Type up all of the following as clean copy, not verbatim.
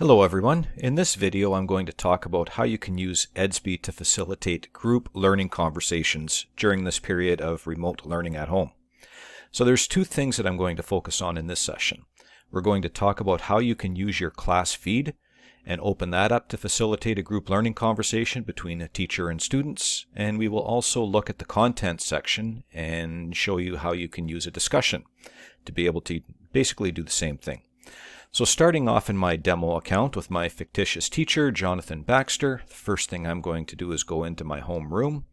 Hello everyone. In this video I'm going to talk about how you can use Edsby to facilitate group learning conversations during this period of remote learning at home. So there's two things that I'm going to focus on in this session. We're going to talk about how you can use your class feed and open that up to facilitate a group learning conversation between a teacher and students, and we will also look at the content section and show you how you can use a discussion to be able to basically do the same thing. So starting off in my demo account with my fictitious teacher, Jonathan Baxter, the first thing I'm going to do is go into my home room.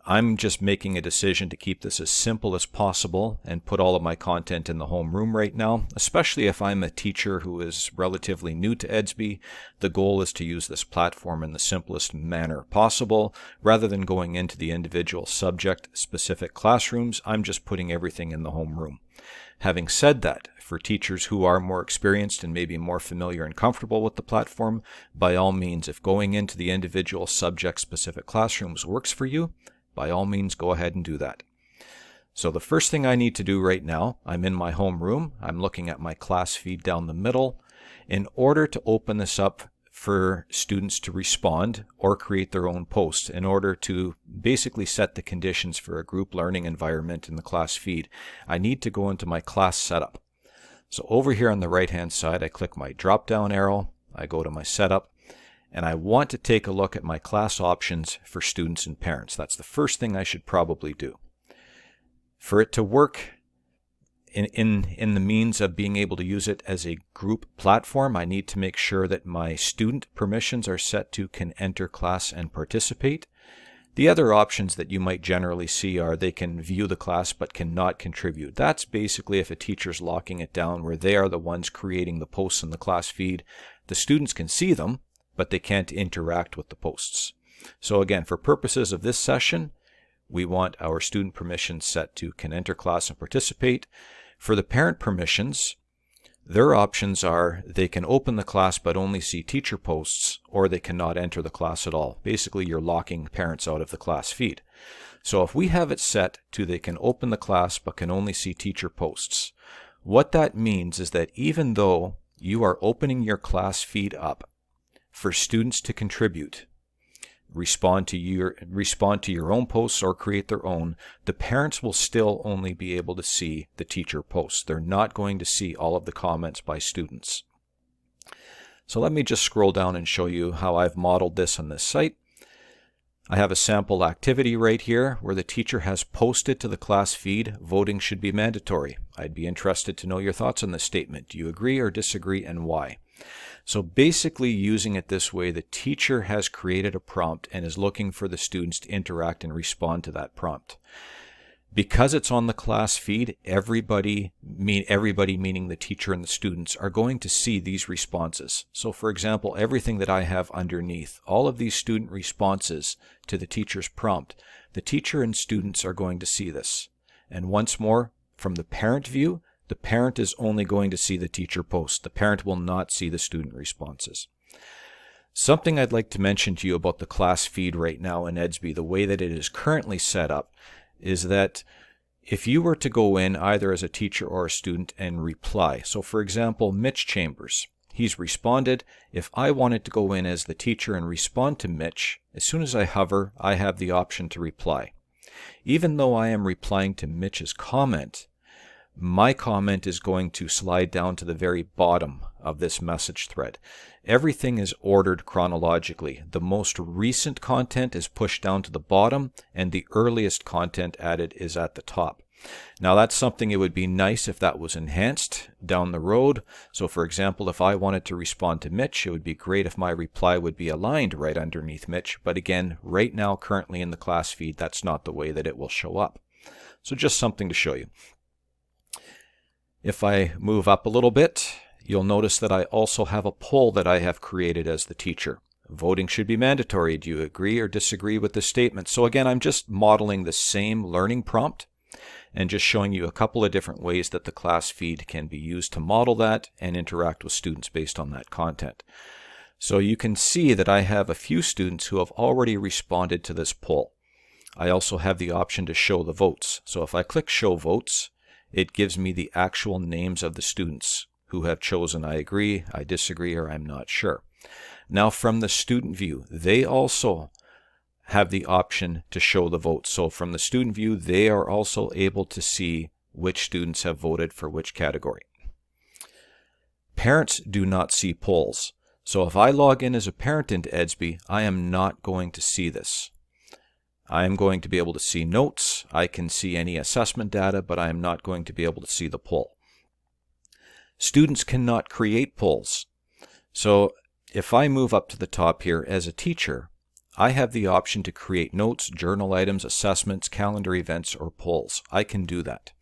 I'm just making a decision to keep this as simple as possible and put all of my content in the home room right now, especially if I'm a teacher who is relatively new to Edsby. The goal is to use this platform in the simplest manner possible. Rather than going into the individual subject-specific classrooms, I'm just putting everything in the home room. Having said that, for teachers who are more experienced and maybe more familiar and comfortable with the platform, by all means, if going into the individual subject-specific classrooms works for you, by all means go ahead and do that. So the first thing I need to do right now, I'm in my home room, I'm looking at my class feed down the middle. In order to open this up for students to respond or create their own posts, in order to basically set the conditions for a group learning environment in the class feed, I need to go into my class setup. So over here on the right hand side, I click my drop down arrow, I go to my setup, and I want to take a look at my class options for students and parents. That's the first thing I should probably do. For it to work in the means of being able to use it as a group platform, I need to make sure that my student permissions are set to can enter class and participate. The other options that you might generally see are they can view the class but cannot contribute. That's basically if a teacher's locking it down where they are the ones creating the posts in the class feed. The students can see them, but they can't interact with the posts. So again, for purposes of this session, we want our student permissions set to can enter class and participate. For the parent permissions, their options are they can open the class but only see teacher posts, or they cannot enter the class at all. Basically, you're locking parents out of the class feed. So if we have it set to they can open the class but can only see teacher posts, what that means is that even though you are opening your class feed up for students to contribute, respond to your own posts or create their own, the parents will still only be able to see the teacher posts. They're not going to see all of the comments by students. So let me just scroll down and show you how I've modeled this on this site. I have a sample activity right here where the teacher has posted to the class feed, voting should be mandatory. I'd be interested to know your thoughts on this statement. Do you agree or disagree, and why? So basically, using it this way, the teacher has created a prompt and is looking for the students to interact and respond to that prompt. Because it's on the class feed, everybody meaning the teacher and the students, are going to see these responses. So for example, everything that I have underneath, all of these student responses to the teacher's prompt, the teacher and students are going to see this. And once more, from the parent view, the parent is only going to see the teacher post. The parent will not see the student responses. Something I'd like to mention to you about the class feed right now in Edsby, the way that it is currently set up, is that if you were to go in either as a teacher or a student and reply, so for example, Mitch Chambers, he's responded. If I wanted to go in as the teacher and respond to Mitch, as soon as I hover, I have the option to reply. Even though I am replying to Mitch's comment, my comment is going to slide down to the very bottom of this message thread. Everything is ordered chronologically. The most recent content is pushed down to the bottom, and the earliest content added is at the top. Now that's something it would be nice if that was enhanced down the road. So for example, if I wanted to respond to Mitch, it would be great if my reply would be aligned right underneath Mitch. But again, right now, currently in the class feed, that's not the way that it will show up. So just something to show you. If I move up a little bit, you'll notice that I also have a poll that I have created as the teacher. Voting should be mandatory. Do you agree or disagree with this statement? So again, I'm just modeling the same learning prompt and just showing you a couple of different ways that the class feed can be used to model that and interact with students based on that content. So you can see that I have a few students who have already responded to this poll. I also have the option to show the votes. So if I click show votes, it gives me the actual names of the students who have chosen I agree, I disagree, or I'm not sure. Now from the student view, they also have the option to show the votes. So from the student view, they are also able to see which students have voted for which category. Parents do not see polls. So if I log in as a parent into Edsby, I am not going to see this. I am going to be able to see notes. I can see any assessment data, but I am not going to be able to see the poll. Students cannot create polls. So if I move up to the top here as a teacher, I have the option to create notes, journal items, assessments, calendar events, or polls. I can do that.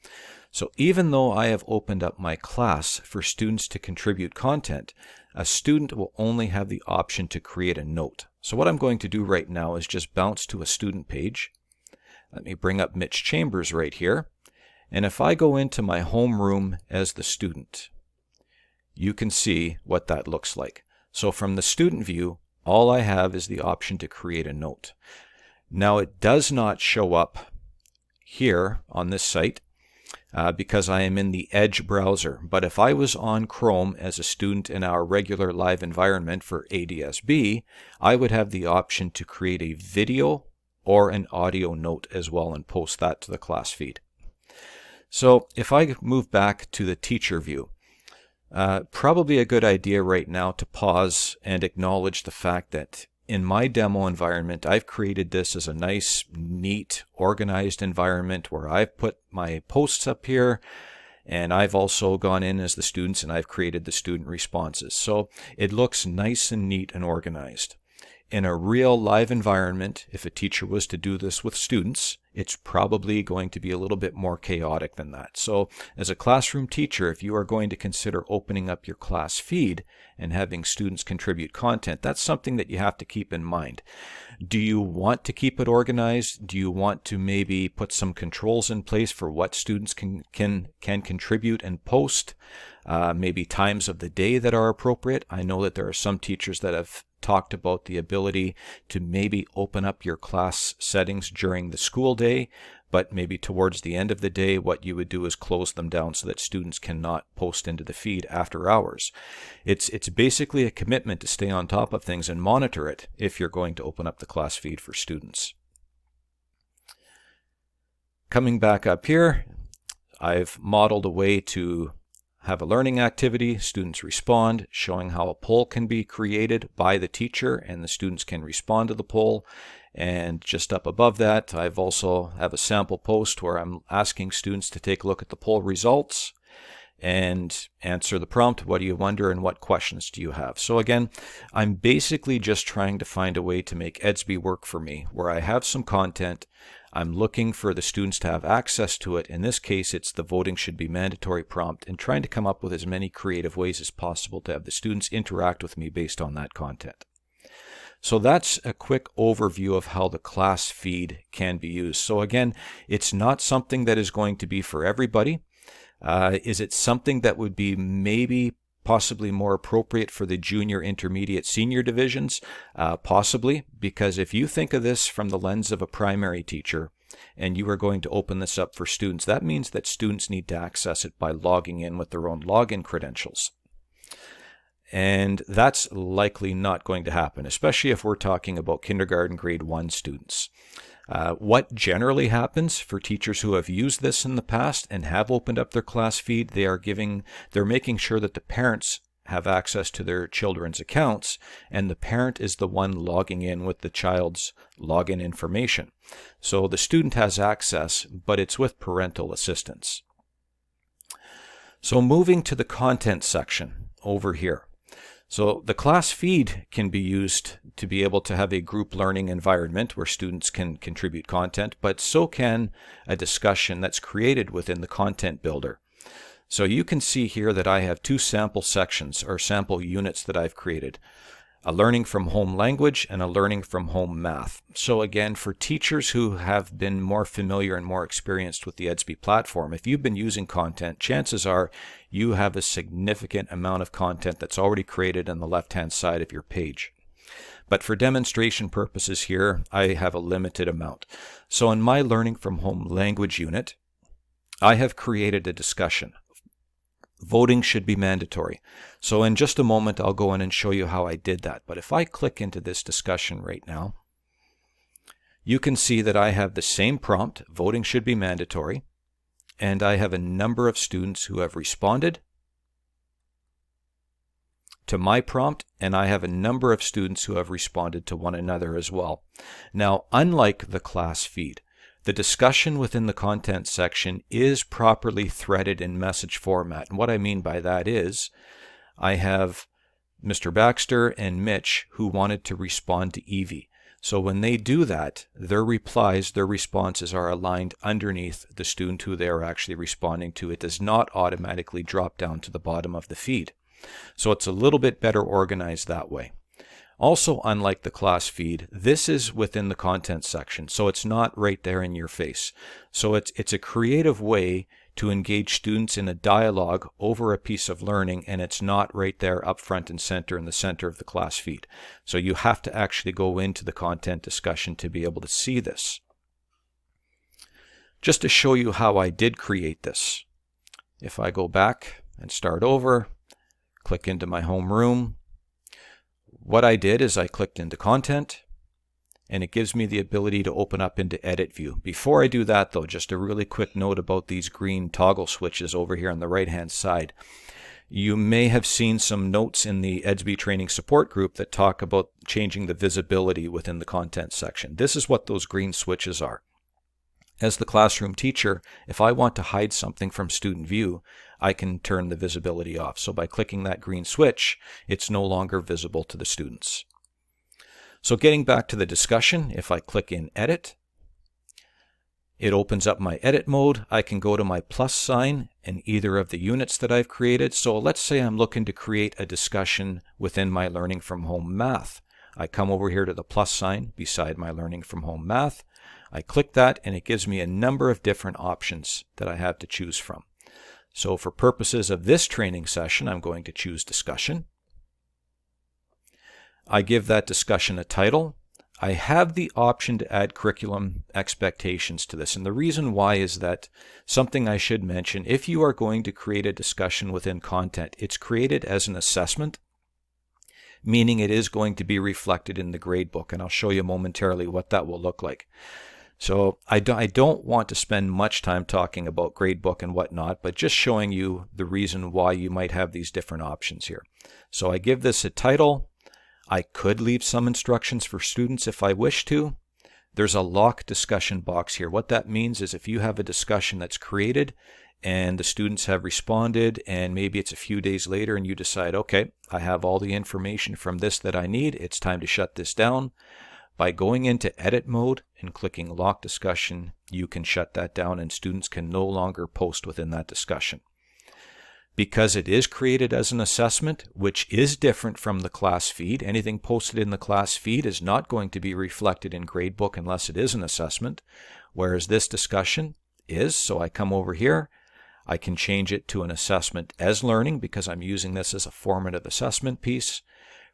So even though I have opened up my class for students to contribute content, a student will only have the option to create a note. So what I'm going to do right now is just bounce to a student page. Let me bring up Mitch Chambers right here. And if I go into my homeroom as the student, you can see what that looks like. So from the student view, all I have is the option to create a note. Now it does not show up here on this site because I am in the Edge browser. But if I was on Chrome as a student in our regular live environment for Edsby, I would have the option to create a video or an audio note as well and post that to the class feed. So if I move back to the teacher view, probably a good idea right now to pause and acknowledge the fact that in my demo environment, I've created this as a nice, neat, organized environment where I've put my posts up here, and I've also gone in as the students and I've created the student responses. So it looks nice and neat and organized. In a real live environment, if a teacher was to do this with students, it's probably going to be a little bit more chaotic than that. So as a classroom teacher, if you are going to consider opening up your class feed and having students contribute content, that's something that you have to keep in mind. Do you want to keep it organized? Do you want to maybe put some controls in place for what students can contribute and post? Maybe times of the day that are appropriate. I know that there are some teachers that have talked about the ability to maybe open up your class settings during the school day, but maybe towards the end of the day, what you would do is close them down so that students cannot post into the feed after hours. It's basically a commitment to stay on top of things and monitor it if you're going to open up the class feed for students. Coming back up here, I've modeled a way to have a learning activity, students respond, showing how a poll can be created by the teacher and the students can respond to the poll. And just up above that, I've also have a sample post where I'm asking students to take a look at the poll results and answer the prompt, what do you wonder and what questions do you have? So again, I'm basically just trying to find a way to make Edsby work for me, where I have some content, I'm looking for the students to have access to it. In this case, it's the voting should be mandatory prompt, and trying to come up with as many creative ways as possible to have the students interact with me based on that content. So that's a quick overview of how the class feed can be used. So again, it's not something that is going to be for everybody. Is it something that would be maybe possibly more appropriate for the junior, intermediate, senior divisions? Possibly, because if you think of this from the lens of a primary teacher and you are going to open this up for students, that means that students need to access it by logging in with their own login credentials. And that's likely not going to happen, especially if we're talking about kindergarten grade 1 students. What generally happens for teachers who have used this in the past and have opened up their class feed, they're making sure that the parents have access to their children's accounts, and the parent is the one logging in with the child's login information. So the student has access, but it's with parental assistance. So moving to the content section over here. So the class feed can be used to be able to have a group learning environment where students can contribute content, but so can a discussion that's created within the content builder. So you can see here that I have 2 sample sections or sample units that I've created. A learning from home language and a learning from home math. So again, for teachers who have been more familiar and more experienced with the Edsby platform, if you've been using content, chances are you have a significant amount of content that's already created on the left-hand side of your page. But for demonstration purposes here, I have a limited amount. So in my learning from home language unit, I have created a discussion. Voting should be mandatory. So in just a moment, I'll go in and show you how I did that. But if I click into this discussion right now, you can see that I have the same prompt, voting should be mandatory, and I have a number of students who have responded to my prompt, and I have a number of students who have responded to one another as well. Now, unlike the class feed, the discussion within the content section is properly threaded in message format. And what I mean by that is I have Mr. Baxter and Mitch who wanted to respond to Evie. So when they do that, their replies, their responses are aligned underneath the student who they're actually responding to. It does not automatically drop down to the bottom of the feed. So it's a little bit better organized that way. Also, unlike the class feed, this is within the content section, so it's not right there in your face. So it's a creative way to engage students in a dialogue over a piece of learning, and it's not right there up front and center in the center of the class feed. So you have to actually go into the content discussion to be able to see this. Just to show you how I did create this, if I go back and start over, click into my homeroom, what I did is I clicked into content, and it gives me the ability to open up into edit view. Before I do that though, just a really quick note about these green toggle switches over here on the right hand side. You may have seen some notes in the Edsby training support group that talk about changing the visibility within the content section. This is what those green switches are. As the classroom teacher, if I want to hide something from student view, I can turn the visibility off. So by clicking that green switch, it's no longer visible to the students. So getting back to the discussion, if I click in Edit, it opens up my edit mode. I can go to my plus sign in either of the units that I've created. So let's say I'm looking to create a discussion within my Learning from Home Math. I come over here to the plus sign beside my Learning from Home Math. I click that, and it gives me a number of different options that I have to choose from. So for purposes of this training session, I'm going to choose Discussion. I give that discussion a title. I have the option to add curriculum expectations to this, and the reason why is that something I should mention, if you are going to create a discussion within content, it's created as an assessment, meaning it is going to be reflected in the gradebook, and I'll show you momentarily what that will look like. So I don't want to spend much time talking about gradebook and whatnot, but just showing you the reason why you might have these different options here. So I give this a title. I could leave some instructions for students if I wish to. There's a lock discussion box here. What that means is if you have a discussion that's created and the students have responded and maybe it's a few days later and you decide, okay, I have all the information from this that I need, it's time to shut this down. By going into edit mode and clicking lock discussion, you can shut that down and students can no longer post within that discussion. Because it is created as an assessment, which is different from the class feed, anything posted in the class feed is not going to be reflected in gradebook unless it is an assessment, whereas this discussion is. So I come over here, I can change it to an assessment as learning because I'm using this as a formative assessment piece.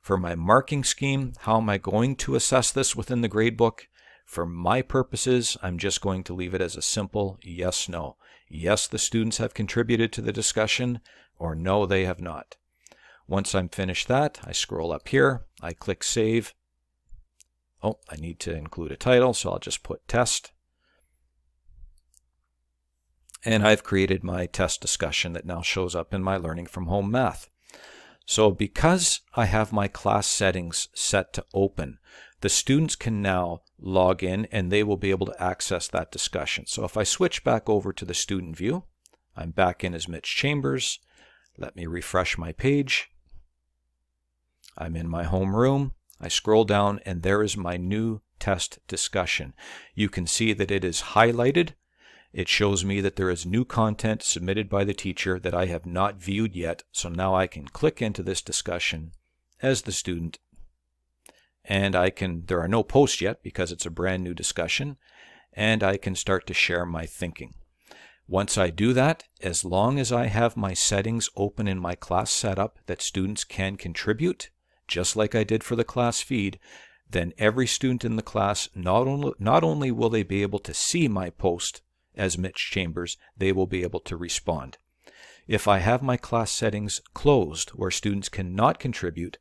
For my marking scheme, how am I going to assess this within the gradebook? For my purposes, I'm just going to leave it as a simple yes, no. Yes, the students have contributed to the discussion, or no, they have not. Once I'm finished that, I scroll up here, I click Save. Oh, I need to include a title, so I'll just put Test. And I've created my test discussion that now shows up in my Learning from Home Math. So because I have my class settings set to open, the students can now log in and they will be able to access that discussion. So if I switch back over to the student view, I'm back in as Mitch Chambers. Let me refresh my page. I'm in my home room. I scroll down and there is my new test discussion. You can see that it is highlighted. It shows me that there is new content submitted by the teacher that I have not viewed yet. So now I can click into this discussion as the student. And there are no posts yet because it's a brand new discussion. And I can start to share my thinking. Once I do that, as long as I have my settings open in my class setup that students can contribute, just like I did for the class feed, then every student in the class, not only will they be able to see my post as Mitch Chambers, they will be able to respond. If I have my class settings closed where students cannot contribute,